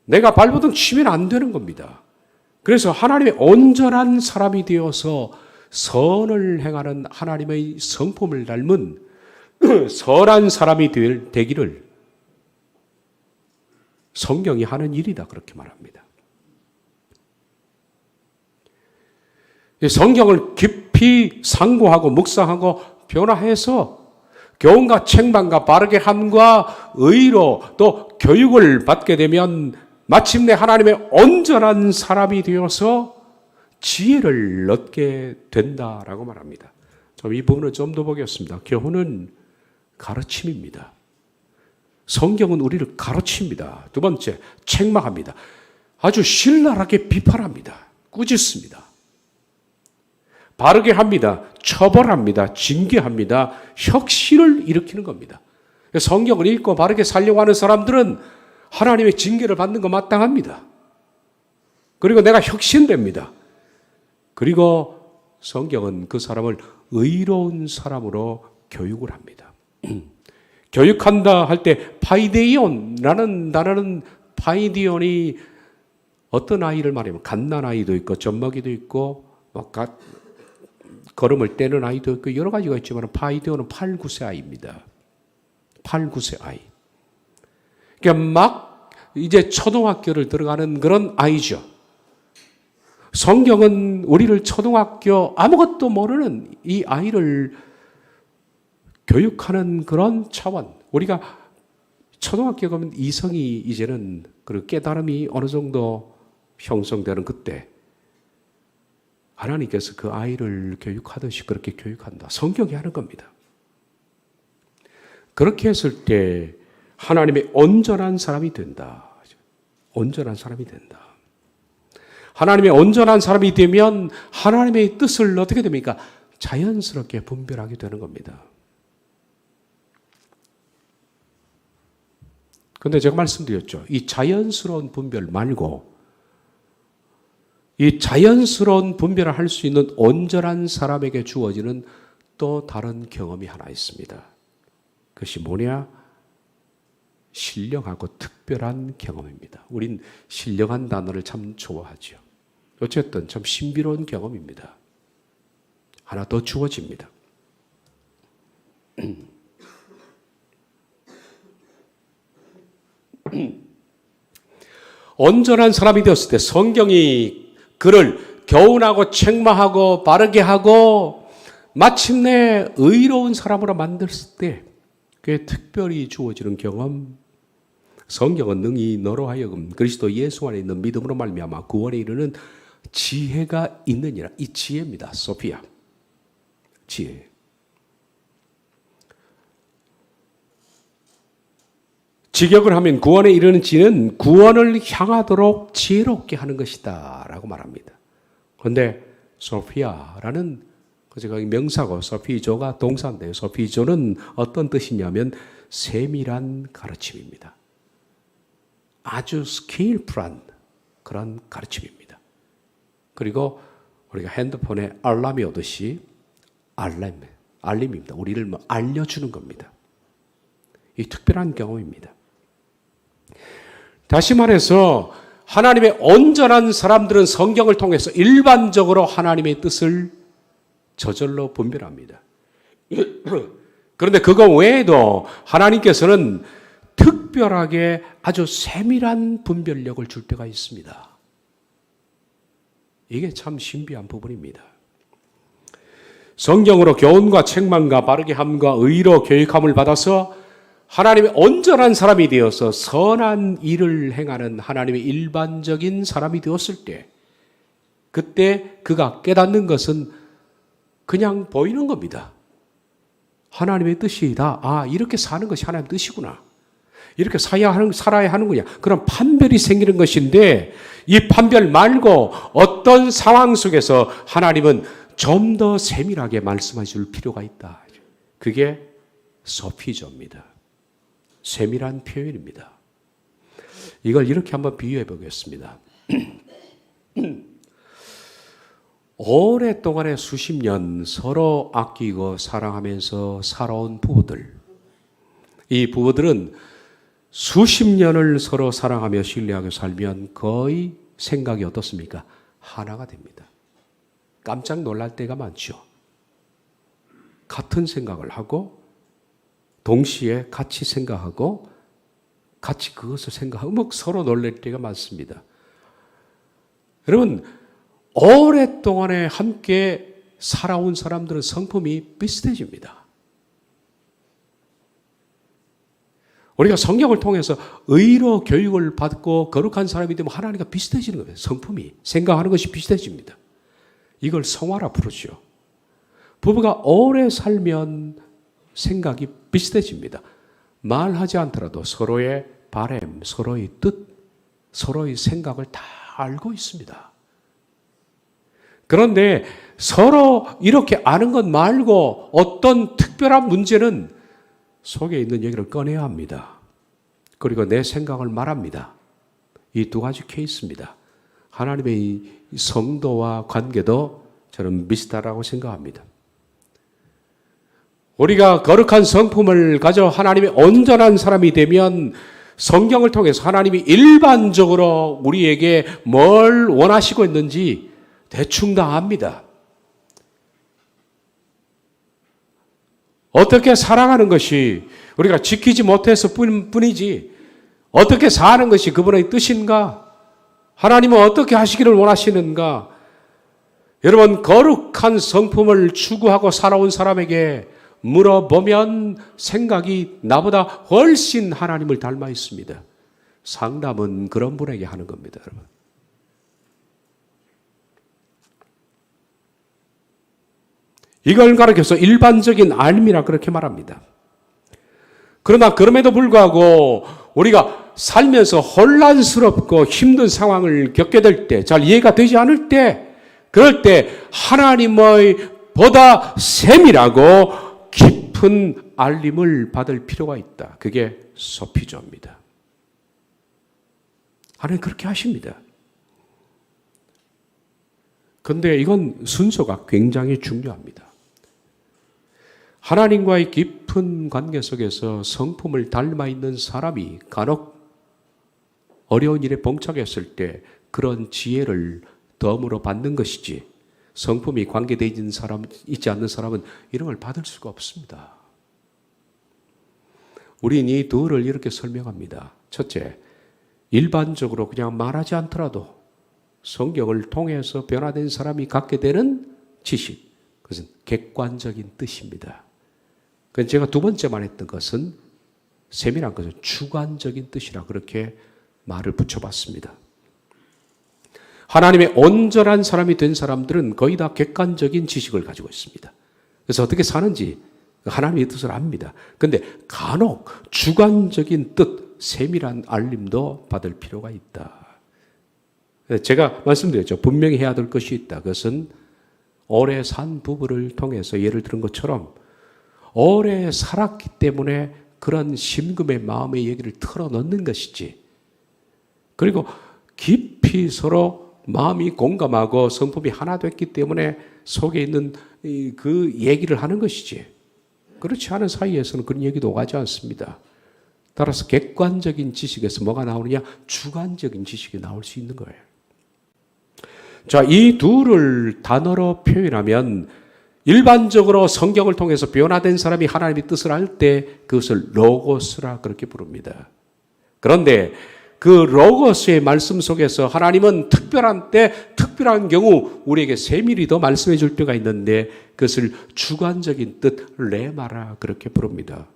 내가 발버둥 치면 안 되는 겁니다. 그래서 하나님의 온전한 사람이 되어서 선을 행하는 하나님의 성품을 닮은 선한 사람이 되기를 성경이 하는 일이다, 그렇게 말합니다. 성경을 깊이 상고하고 묵상하고 변화해서 교훈과 책망과 바르게 함과 의로 또 교육을 받게 되면 마침내 하나님의 온전한 사람이 되어서 지혜를 얻게 된다라고 말합니다. 이 부분을 좀 더 보겠습니다. 교훈은 가르침입니다. 성경은 우리를 가르칩니다. 두 번째, 책망합니다. 아주 신랄하게 비판합니다. 꾸짖습니다. 바르게 합니다. 처벌합니다. 징계합니다. 혁신을 일으키는 겁니다. 성경을 읽고 바르게 살려고 하는 사람들은 하나님의 징계를 받는 거 마땅합니다. 그리고 내가 혁신됩니다. 그리고 성경은 그 사람을 의로운 사람으로 교육을 합니다. 교육한다 할 때 파이데이온이라는 단어는 파이디온이 어떤 아이를 말하면 갓난아이도 있고 젖먹이도 있고 걸음을 떼는 아이도 있고 여러 가지가 있지만 파이디온은 8, 9세 아이입니다. 8, 9세 아이. 그러니까 막 이제 초등학교를 들어가는 그런 아이죠. 성경은 우리를 초등학교 아무것도 모르는 이 아이를 교육하는 그런 차원. 우리가 초등학교 가면 이성이 이제는 그 깨달음이 어느 정도 형성되는 그때 하나님께서 그 아이를 교육하듯이 그렇게 교육한다. 성경이 하는 겁니다. 그렇게 했을 때 하나님의 온전한 사람이 된다. 온전한 사람이 된다. 하나님의 온전한 사람이 되면 하나님의 뜻을 어떻게 됩니까? 자연스럽게 분별하게 되는 겁니다. 그런데 제가 말씀드렸죠. 이 자연스러운 분별 말고 이 자연스러운 분별을 할 수 있는 온전한 사람에게 주어지는 또 다른 경험이 하나 있습니다. 그것이 뭐냐? 신령하고 특별한 경험입니다. 우린 신령한 단어를 참 좋아하죠. 어쨌든 참 신비로운 경험입니다. 하나 더 주어집니다. 온전한 사람이 되었을 때 성경이 그를 교훈하고 책망하고 바르게 하고 마침내 의로운 사람으로 만들었을 때 그게 특별히 주어지는 경험. 성경은 능히 너로 하여금 그리스도 예수 안에 있는 믿음으로 말미암아 구원에 이르는 지혜가 있느니라. 이 지혜입니다. 소피아. 지혜. 직역을 하면 구원에 이르는 지는 구원을 향하도록 지혜롭게 하는 것이다 라고 말합니다. 그런데 소피아라는 제가 명사고 소피조가 동사인데요. 소피조는 어떤 뜻이냐면 세밀한 가르침입니다. 아주 스케일풀한 그런 가르침입니다. 그리고 우리가 핸드폰에 알람이 오듯이 알림입니다. 우리를 알려주는 겁니다. 이 특별한 경험입니다. 다시 말해서 하나님의 온전한 사람들은 성경을 통해서 일반적으로 하나님의 뜻을 저절로 분별합니다. 그런데 그거 외에도 하나님께서는 특별하게 아주 세밀한 분별력을 줄 때가 있습니다. 이게 참 신비한 부분입니다. 성경으로 교훈과 책망과 바르게 함과 의로 교육함을 받아서 하나님의 온전한 사람이 되어서 선한 일을 행하는 하나님의 일반적인 사람이 되었을 때 그때 그가 깨닫는 것은 그냥 보이는 겁니다. 하나님의 뜻이다. 아, 이렇게 사는 것이 하나님의 뜻이구나. 이렇게 살아야 하는구나. 그런 판별이 생기는 것인데 이 판별 말고 어떤 상황 속에서 하나님은 좀 더 세밀하게 말씀하실 필요가 있다. 그게 소피조입니다. 세밀한 표현입니다. 이걸 이렇게 한번 비유해 보겠습니다. 오랫동안에 수십 년 서로 아끼고 사랑하면서 살아온 부부들. 이 부부들은 수십 년을 서로 사랑하며 신뢰하며 살면 거의 생각이 어떻습니까? 하나가 됩니다. 깜짝 놀랄 때가 많죠. 같은 생각을 하고 동시에 같이 생각하고 같이 그것을 생각하고 서로 놀랄 때가 많습니다. 여러분 오랫동안에 함께 살아온 사람들은 성품이 비슷해집니다. 우리가 성경을 통해서 의로 교육을 받고 거룩한 사람이 되면 하나님과 비슷해지는 거예요. 성품이 생각하는 것이 비슷해집니다. 이걸 성화라 부르죠. 부부가 오래 살면 생각이 비슷해집니다. 말하지 않더라도 서로의 바람, 서로의 뜻, 서로의 생각을 다 알고 있습니다. 그런데 서로 이렇게 아는 것 말고 어떤 특별한 문제는 속에 있는 얘기를 꺼내야 합니다. 그리고 내 생각을 말합니다. 이 두 가지 케이스입니다. 하나님의 성도와 관계도 저는 비슷하다고 생각합니다. 우리가 거룩한 성품을 가져 하나님의 온전한 사람이 되면 성경을 통해서 하나님이 일반적으로 우리에게 뭘 원하시고 있는지 대충 다 압니다. 어떻게 살아가는 것이 우리가 지키지 못해서 뿐이지 어떻게 사는 것이 그분의 뜻인가? 하나님은 어떻게 하시기를 원하시는가? 여러분 거룩한 성품을 추구하고 살아온 사람에게 물어보면 생각이 나보다 훨씬 하나님을 닮아 있습니다. 상담은 그런 분에게 하는 겁니다, 여러분. 이걸 가르쳐서 일반적인 알미라 그렇게 말합니다. 그러나 그럼에도 불구하고 우리가 살면서 혼란스럽고 힘든 상황을 겪게 될 때, 잘 이해가 되지 않을 때, 그럴 때 하나님의 보다 세밀하고 깊은 알림을 받을 필요가 있다. 그게 소피조입니다. 하나님 그렇게 하십니다. 그런데 이건 순서가 굉장히 중요합니다. 하나님과의 깊은 관계 속에서 성품을 닮아 있는 사람이 간혹 어려운 일에 봉착했을 때 그런 지혜를 덤으로 받는 것이지, 성품이 관계되어 있는 사람, 있지 않는 사람은 이런 걸 받을 수가 없습니다. 우린 이 둘을 이렇게 설명합니다. 첫째, 일반적으로 그냥 말하지 않더라도 성경을 통해서 변화된 사람이 갖게 되는 지식, 그것은 객관적인 뜻입니다. 그래서 제가 두 번째 말했던 것은 세밀한 것은 주관적인 뜻이라 그렇게 말을 붙여봤습니다. 하나님의 온전한 사람이 된 사람들은 거의 다 객관적인 지식을 가지고 있습니다. 그래서 어떻게 사는지 하나님의 뜻을 압니다. 그런데 간혹 주관적인 뜻, 세밀한 알림도 받을 필요가 있다. 제가 말씀드렸죠. 분명히 해야 될 것이 있다. 그것은 오래 산 부부를 통해서 예를 들은 것처럼 오래 살았기 때문에 그런 심금의 마음의 얘기를 털어넣는 것이지, 그리고 깊이 서로 마음이 공감하고 성품이 하나 됐기 때문에 속에 있는 그 얘기를 하는 것이지, 그렇지 않은 사이에서는 그런 얘기도 오가지 않습니다. 따라서 객관적인 지식에서 뭐가 나오느냐? 주관적인 지식이 나올 수 있는 거예요. 자, 이 둘을 단어로 표현하면 일반적으로 성경을 통해서 변화된 사람이 하나님의 뜻을 알 때 그것을 로고스라 그렇게 부릅니다. 그런데 그 로고스의 말씀 속에서 하나님은 특별한 때, 특별한 경우 우리에게 세밀히 더 말씀해 줄 때가 있는데 그것을 주관적인 뜻, 레마라 그렇게 부릅니다.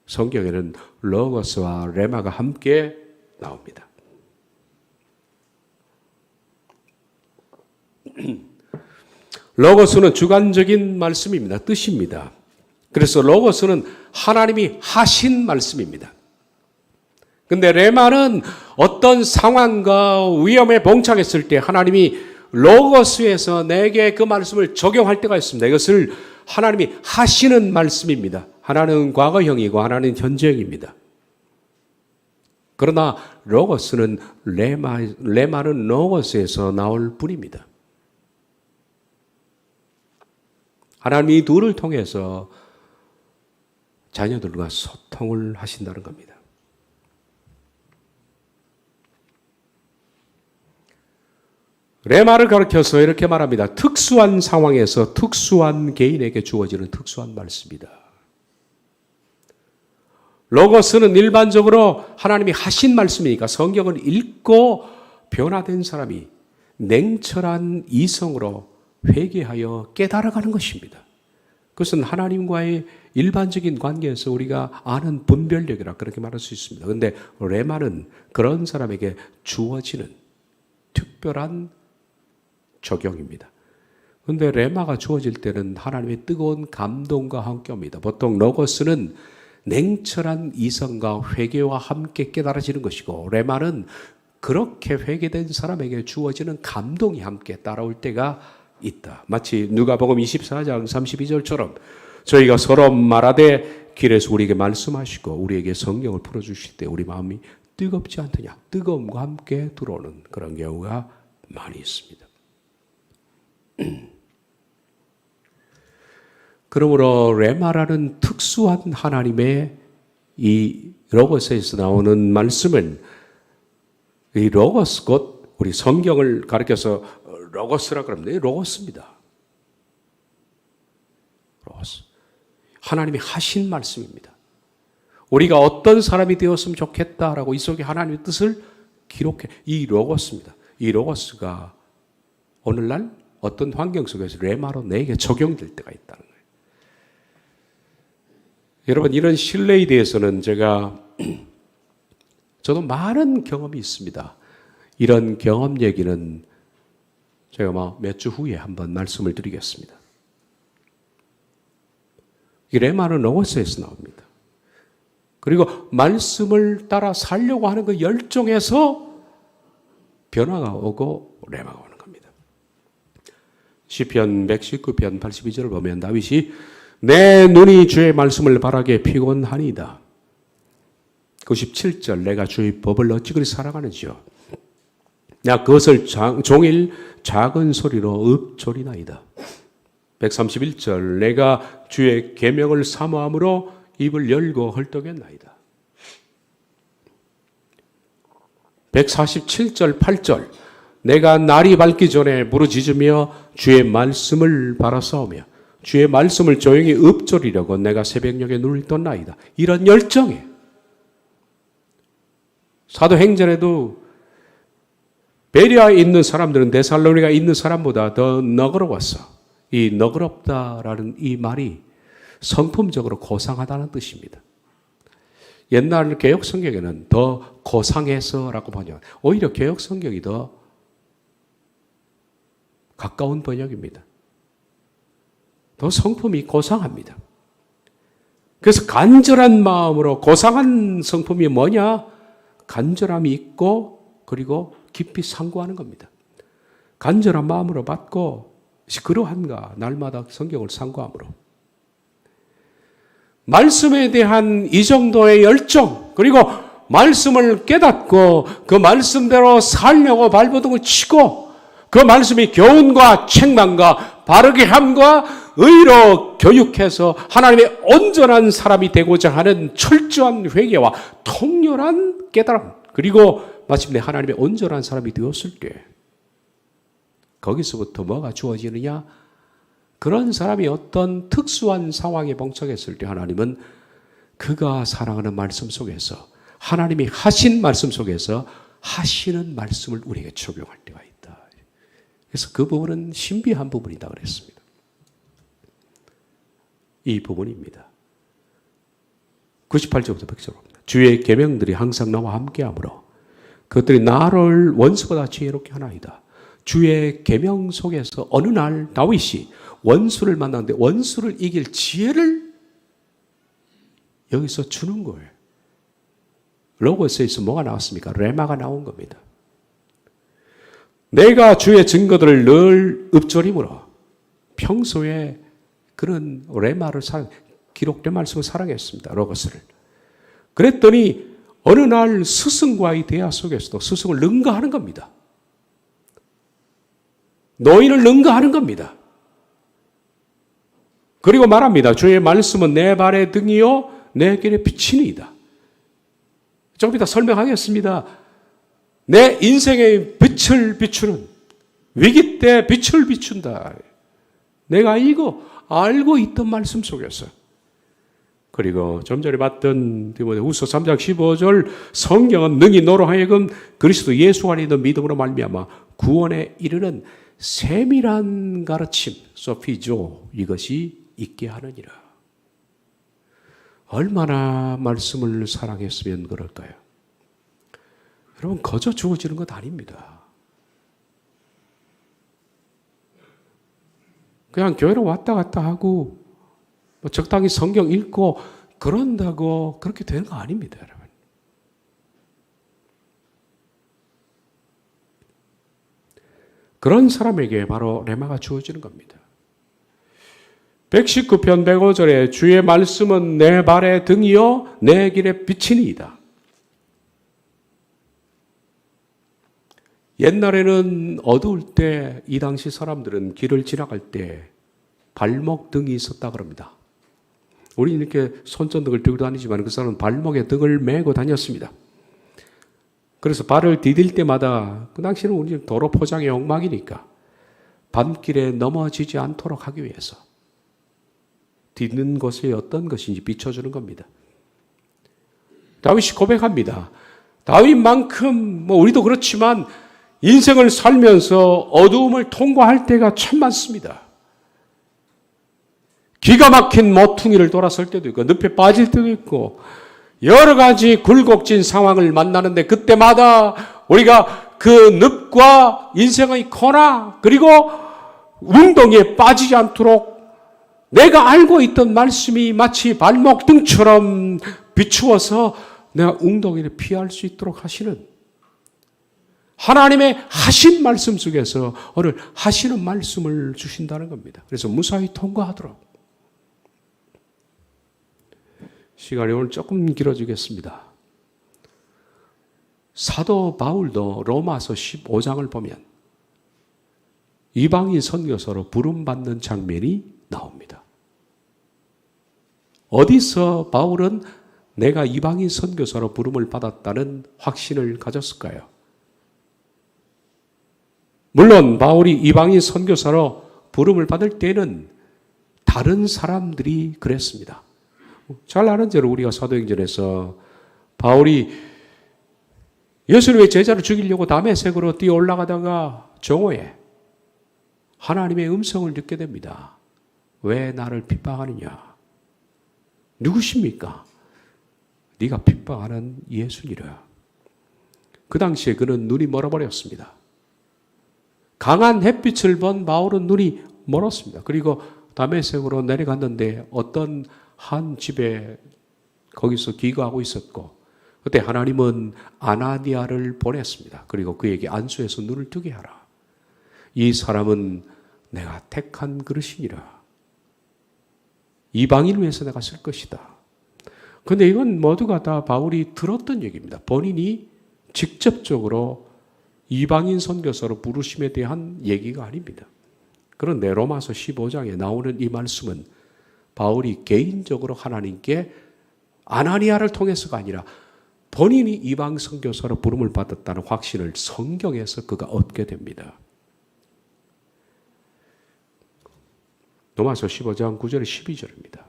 성경에는 로고스와 레마가 함께 나옵니다. 로고스는 주관적인 말씀입니다. 뜻입니다. 그래서 로고스는 하나님이 하신 말씀입니다. 근데 레마는 어떤 상황과 위험에 봉착했을 때 하나님이 로고스에서 내게 그 말씀을 적용할 때가 있습니다. 이것을 하나님이 하시는 말씀입니다. 하나는 과거형이고 하나는 현재형입니다. 그러나 로고스는 레마는 로고스에서 나올 뿐입니다. 하나님이 이 둘을 통해서 자녀들과 소통을 하신다는 겁니다. 레마를 가르쳐서 이렇게 말합니다. 특수한 상황에서 특수한 개인에게 주어지는 특수한 말씀이다. 로고스는 일반적으로 하나님이 하신 말씀이니까 성경을 읽고 변화된 사람이 냉철한 이성으로 회개하여 깨달아가는 것입니다. 그것은 하나님과의 일반적인 관계에서 우리가 아는 분별력이라 그렇게 말할 수 있습니다. 그런데 레마는 그런 사람에게 주어지는 특별한 적용입니다. 그런데 레마가 주어질 때는 하나님의 뜨거운 감동과 함께 옵니다. 보통 로고스는 냉철한 이성과 회개와 함께 깨달아지는 것이고, 레마는 그렇게 회개된 사람에게 주어지는 감동이 함께 따라올 때가 있다. 마치 누가복음 24장 32절처럼 저희가 서로 말하되 길에서 우리에게 말씀하시고 우리에게 성경을 풀어주실 때 우리 마음이 뜨겁지 않더냐. 뜨거움과 함께 들어오는 그런 경우가 많이 있습니다. 그러므로 레마라는 특수한 하나님의 이 로고스에서 나오는 말씀은 이 로고스 곧 우리 성경을 가르쳐서 로고스라 그럽니다. 로고스입니다. 로고스. 하나님이 하신 말씀입니다. 우리가 어떤 사람이 되었으면 좋겠다라고 이 속에 하나님의 뜻을 기록해. 이 로고스입니다. 이 로고스가 오늘날 어떤 환경 속에서 레마로 내게 적용될 때가 있다는 거예요. 여러분, 이런 신뢰에 대해서는 저도 많은 경험이 있습니다. 이런 경험 얘기는 제가 몇 주 후에 한번 말씀을 드리겠습니다. 이 레마는 로고스에서 나옵니다. 그리고 말씀을 따라 살려고 하는 그 열정에서 변화가 오고 레마가 오는 겁니다. 시편 119편 82절을 보면 다윗이 내 눈이 주의 말씀을 바라게 피곤하니이다. 97절 내가 주의 법을 어찌 그리 사랑하는지요. 나 그것을 종일 작은 소리로 읊조리나이다. 131절 내가 주의 계명을 사모함으로 입을 열고 헐떡였나이다. 147절 8절 내가 날이 밝기 전에 부르짖으며 주의 말씀을 바라싸우며 주의 말씀을 조용히 읊조리려고 내가 새벽녘에 눈을 떴나이다. 이런 열정에 사도행전에도 베레아에 있는 사람들은 데살로니가에 있는 사람보다 더 너그러웠어. 이 너그럽다라는 이 말이 성품적으로 고상하다는 뜻입니다. 옛날 개혁 성경에는 더 고상해서라고 번역. 오히려 개혁 성경이 더 가까운 번역입니다. 더 성품이 고상합니다. 그래서 간절한 마음으로 고상한 성품이 뭐냐? 간절함이 있고 그리고 깊이 상고하는 겁니다. 간절한 마음으로 받고 그러한가 날마다 성경을 상고함으로 말씀에 대한 이 정도의 열정 그리고 말씀을 깨닫고 그 말씀대로 살려고 발버둥을 치고 그 말씀이 교훈과 책망과 바르게 함과 의로 교육해서 하나님의 온전한 사람이 되고자 하는 철저한 회개와 통렬한 깨달음 그리고 마침내 하나님의 온전한 사람이 되었을 때 거기서부터 뭐가 주어지느냐? 그런 사람이 어떤 특수한 상황에 봉착했을 때 하나님은 그가 사랑하는 말씀 속에서 하나님이 하신 말씀 속에서 하시는 말씀을 우리에게 적용할 때가 있다. 그래서 그 부분은 신비한 부분이다 그랬습니다. 이 부분입니다. 98절부터 100절입니다. 주의 계명들이 항상 나와 함께하므로 그것들이 나를 원수보다 지혜롭게 하나이다. 주의 계명 속에서 어느 날 다윗이 원수를 만났는데 원수를 이길 지혜를 여기서 주는 거예요. 로고스에서 뭐가 나왔습니까? 레마가 나온 겁니다. 내가 주의 증거들을 늘 읊조림으로 평소에 그런 레마를 기록된 말씀을 사랑했습니다. 로고스를. 그랬더니 어느 날 스승과의 대화 속에서도 스승을 능가하는 겁니다. 노인을 능가하는 겁니다. 그리고 말합니다. 주의 말씀은 내 발의 등이요 내 길의 빛이니이다. 조금 이따 설명하겠습니다. 내 인생의 빛을 비추는 위기 때 빛을 비춘다. 내가 이거 알고 있던 말씀 속에서 그리고 좀 전에 봤던 디모데후서 3장 15절 성경은 능히 너로 하여금 그리스도 예수 안에 있는 믿음으로 말미암아 구원에 이르는 세밀한 가르침 소피조 이것이 있게 하느니라. 얼마나 말씀을 사랑했으면 그럴까요? 여러분 거저 주어지는 것 아닙니다. 그냥 교회로 왔다 갔다 하고 뭐 적당히 성경 읽고 그런다고 그렇게 되는 거 아닙니다, 여러분. 그런 사람에게 바로 레마가 주어지는 겁니다. 119편 105절에 주의 말씀은 내 발의 등이요 내 길의 빛이니이다. 옛날에는 어두울 때 이 당시 사람들은 길을 지나갈 때 발목 등이 있었다 그럽니다. 우리는 이렇게 손전등을 들고 다니지만 그 사람은 발목에 등을 메고 다녔습니다. 그래서 발을 디딜 때마다 그 당시에는 우리 도로 포장의 엉망이니까 밤길에 넘어지지 않도록 하기 위해서 딛는 곳에 어떤 것인지 비춰주는 겁니다. 다윗이 고백합니다. 다윗만큼 우리도 그렇지만 인생을 살면서 어두움을 통과할 때가 참 많습니다. 기가 막힌 모퉁이를 돌아설 때도 있고 늪에 빠질 때도 있고 여러 가지 굴곡진 상황을 만나는데 그때마다 우리가 그 늪과 인생의 코나 그리고 웅덩이에 빠지지 않도록 내가 알고 있던 말씀이 마치 발목등처럼 비추어서 내가 웅덩이를 피할 수 있도록 하시는 하나님의 하신 말씀 속에서 오늘 하시는 말씀을 주신다는 겁니다. 그래서 무사히 통과하도록. 시간이 오늘 조금 길어지겠습니다. 사도 바울도 로마서 15장을 보면 이방인 선교사로 부름받는 장면이 나옵니다. 어디서 바울은 내가 이방인 선교사로 부름을 받았다는 확신을 가졌을까요? 물론 바울이 이방인 선교사로 부름을 받을 때는 다른 사람들이 그랬습니다. 잘 아는 대로 우리가 사도행전에서 바울이 예수님의 제자를 죽이려고 다메섹으로 뛰어 올라가다가 정오에 하나님의 음성을 듣게 됩니다. 왜 나를 핍박하느냐? 누구십니까? 네가 핍박하는 예수니라. 그 당시에 그는 눈이 멀어버렸습니다. 강한 햇빛을 본 바울은 눈이 멀었습니다. 그리고 다메섹으로 내려갔는데 어떤 한 집에 거기서 기거하고 있었고 그때 하나님은 아나니아를 보냈습니다. 그리고 그에게 안수해서 눈을 뜨게 하라. 이 사람은 내가 택한 그릇이니라. 이방인을 위해서 내가 쓸 것이다. 그런데 이건 모두가 다 바울이 들었던 얘기입니다. 본인이 직접적으로 이방인 선교사로 부르심에 대한 얘기가 아닙니다. 그런데 로마서 15장에 나오는 이 말씀은 바울이 개인적으로 하나님께 아나니아를 통해서가 아니라 본인이 이방 선교사로 부름을 받았다는 확신을 성경에서 그가 얻게 됩니다. 로마서 15장 9절 12절입니다.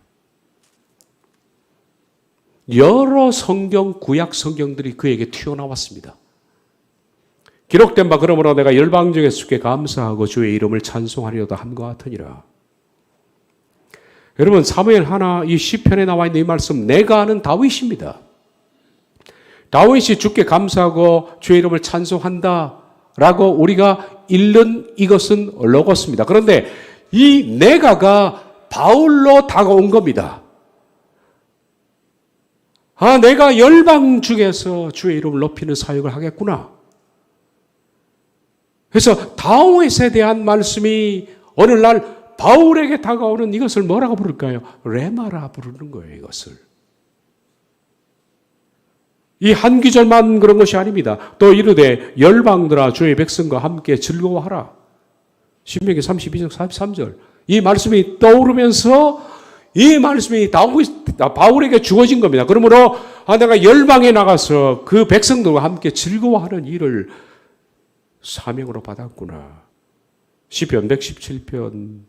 여러 성경, 구약 성경들이 그에게 튀어나왔습니다. 기록된 바 그러므로 내가 열방 중에 주께 감사하고 주의 이름을 찬송하리로다 함과 같으니라. 여러분 사무엘 하나 이 시편에 나와 있는 이 말씀 내가 아는 다윗입니다. 다윗이 주께 감사하고 주의 이름을 찬송한다라고 우리가 읽는 이것은 로고스입니다. 그런데 이 내가가 바울로 다가온 겁니다. 아, 내가 열방 중에서 주의 이름을 높이는 사역을 하겠구나. 그래서 다윗에 대한 말씀이 오늘날 바울에게 다가오는 이것을 뭐라고 부를까요? 레마라 부르는 거예요, 이것을. 이 한 구절만 그런 것이 아닙니다. 또 이르되 열방들아 주의 백성과 함께 즐거워하라. 신명기 32장 43절. 이 말씀이 떠오르면서 이 말씀이 바울에게 주어진 겁니다. 그러므로 내가 열방에 나가서 그 백성들과 함께 즐거워하는 일을 사명으로 받았구나. 시편 117편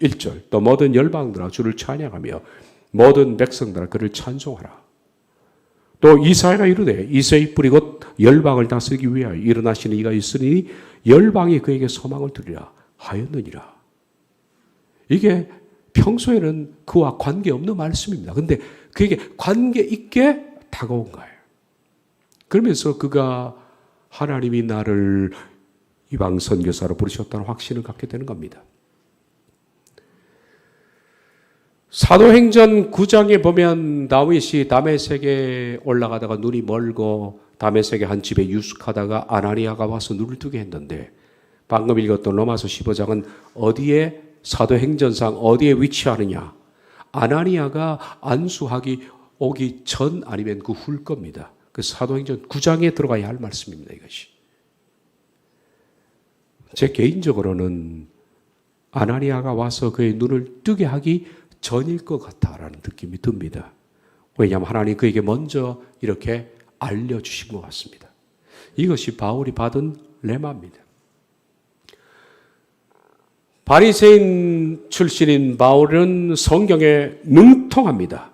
1절. 또 모든 열방들아 주를 찬양하며 모든 백성들아 그를 찬송하라. 또 이사야가 이르되 이새의 뿌리 곧 열방을 다스리기 위하여 일어나시는 이가 있으니 열방이 그에게 소망을 두리라 하였느니라. 이게 평소에는 그와 관계없는 말씀입니다. 그런데 그에게 관계 있게 다가온 거예요. 그러면서 그가 하나님이 나를 이방 선교사로 부르셨다는 확신을 갖게 되는 겁니다. 사도행전 9장에 보면 다윗이 다메섹에 올라가다가 눈이 멀고 다메섹의 한 집에 유숙하다가 아나니아가 와서 눈을 뜨게 했는데 방금 읽었던 로마서 15장은 어디에 사도행전상 어디에 위치하느냐? 아나니아가 안수하기 오기 전 아니면 그 후일 겁니다. 그 사도행전 9장에 들어가야 할 말씀입니다. 이것이. 제 개인적으로는 아나니아가 와서 그의 눈을 뜨게 하기 전일 것 같다라는 느낌이 듭니다. 왜냐하면 하나님 그에게 먼저 이렇게 알려주신 것 같습니다. 이것이 바울이 받은 레마입니다. 바리새인 출신인 바울은 성경에 능통합니다.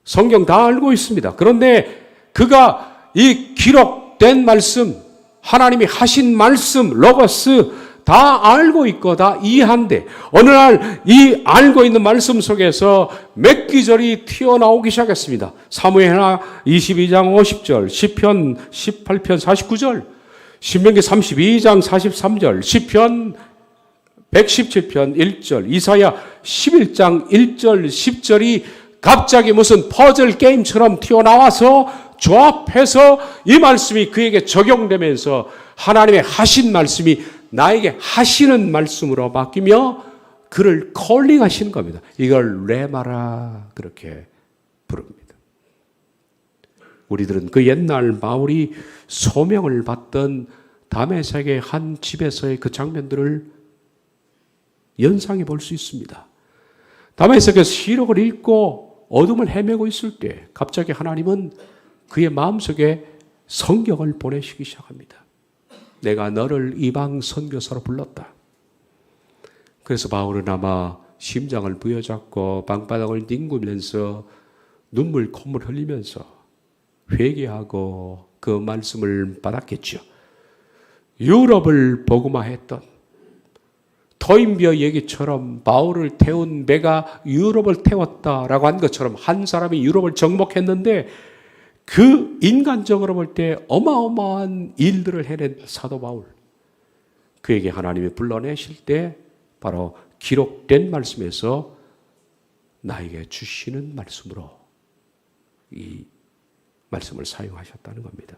성경 다 알고 있습니다. 그런데 그가 이 기록된 말씀, 하나님이 하신 말씀, 로고스 다 알고 있고 다 이해한데 어느 날 이 알고 있는 말씀 속에서 맺기절이 튀어나오기 시작했습니다. 사무엘하 22장 50절, 시편 18편 49절, 신명기 32장 43절, 시편 117편 1절, 이사야 11장 1절, 10절이 갑자기 무슨 퍼즐 게임처럼 튀어나와서 조합해서 이 말씀이 그에게 적용되면서 하나님의 하신 말씀이 나에게 하시는 말씀으로 바뀌며 그를 콜링하시는 겁니다. 이걸 레마라 그렇게 부릅니다. 우리들은 그 옛날 바울이 소명을 받던 다메섹의 한 집에서의 그 장면들을 연상해 볼 수 있습니다. 다메섹에서 시록을 읽고 어둠을 헤매고 있을 때 갑자기 하나님은 그의 마음속에 성경을 보내시기 시작합니다. 내가 너를 이방 선교사로 불렀다. 그래서 바울은 아마 심장을 부여잡고 방바닥을 뒹구면서 눈물 콧물 흘리면서 회개하고 그 말씀을 받았겠죠. 유럽을 복음화했던 토인비어 얘기처럼 바울을 태운 배가 유럽을 태웠다라고 한 것처럼 한 사람이 유럽을 정복했는데 그 인간적으로 볼 때 어마어마한 일들을 해낸 사도 바울. 그에게 하나님이 불러내실 때 바로 기록된 말씀에서 나에게 주시는 말씀으로 이 말씀을 사용하셨다는 겁니다.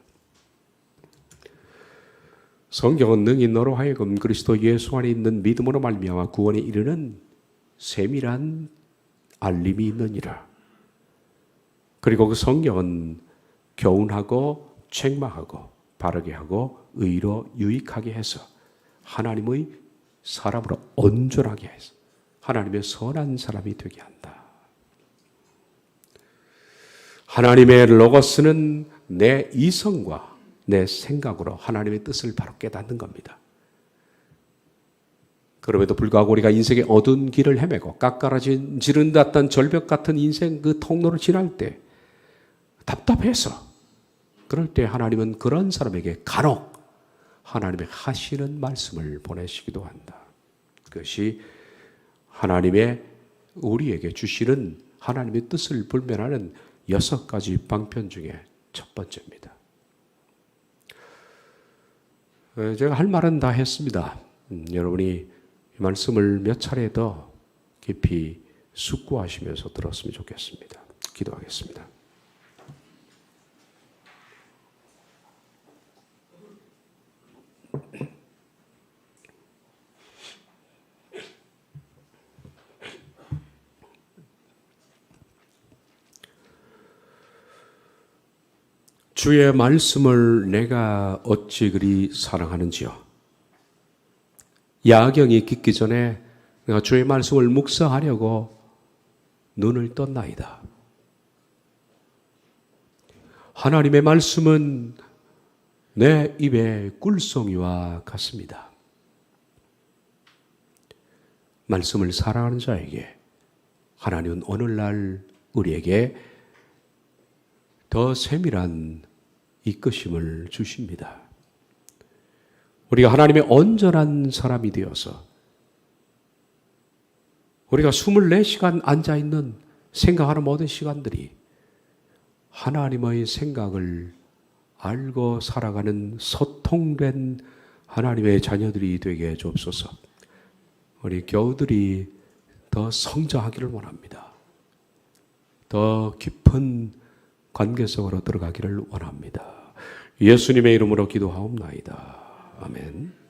성경은 능히 너로 하여금 그리스도 예수 안에 있는 믿음으로 말미암아 구원에 이르는 세밀한 알림이 있느니라. 그리고 그 성경은 교훈하고 책망하고 바르게 하고 의로 유익하게 해서 하나님의 사람으로 온전하게 해서 하나님의 선한 사람이 되게 한다. 하나님의 로고스는 내 이성과 내 생각으로 하나님의 뜻을 바로 깨닫는 겁니다. 그럼에도 불구하고 우리가 인생의 어두운 길을 헤매고 깎아지른 듯한 절벽 같은 인생 그 통로를 지날 때 답답해서 그럴 때 하나님은 그런 사람에게 간혹 하나님의 하시는 말씀을 보내시기도 한다. 그것이 하나님의 우리에게 주시는 하나님의 뜻을 불면하는 6가지 방편 중에 첫 번째입니다. 제가 할 말은 다 했습니다. 여러분이 이 말씀을 몇 차례 더 깊이 숙고하시면서 들었으면 좋겠습니다. 기도하겠습니다. 주의 말씀을 내가 어찌 그리 사랑하는지요. 야경이 깊기 전에 내가 주의 말씀을 묵상하려고 눈을 떴나이다. 하나님의 말씀은 내 입에 꿀송이와 같습니다. 말씀을 사랑하는 자에게 하나님은 오늘날 우리에게 더 세밀한 이끄심을 주십니다. 우리가 하나님의 온전한 사람이 되어서 우리가 24시간 앉아있는 생각하는 모든 시간들이 하나님의 생각을 알고 살아가는 소통된 하나님의 자녀들이 되게 주옵소서. 우리 교우들이 더 성장하기를 원합니다. 더 깊은 관계 속으로 들어가기를 원합니다. 예수님의 이름으로 기도하옵나이다. 아멘.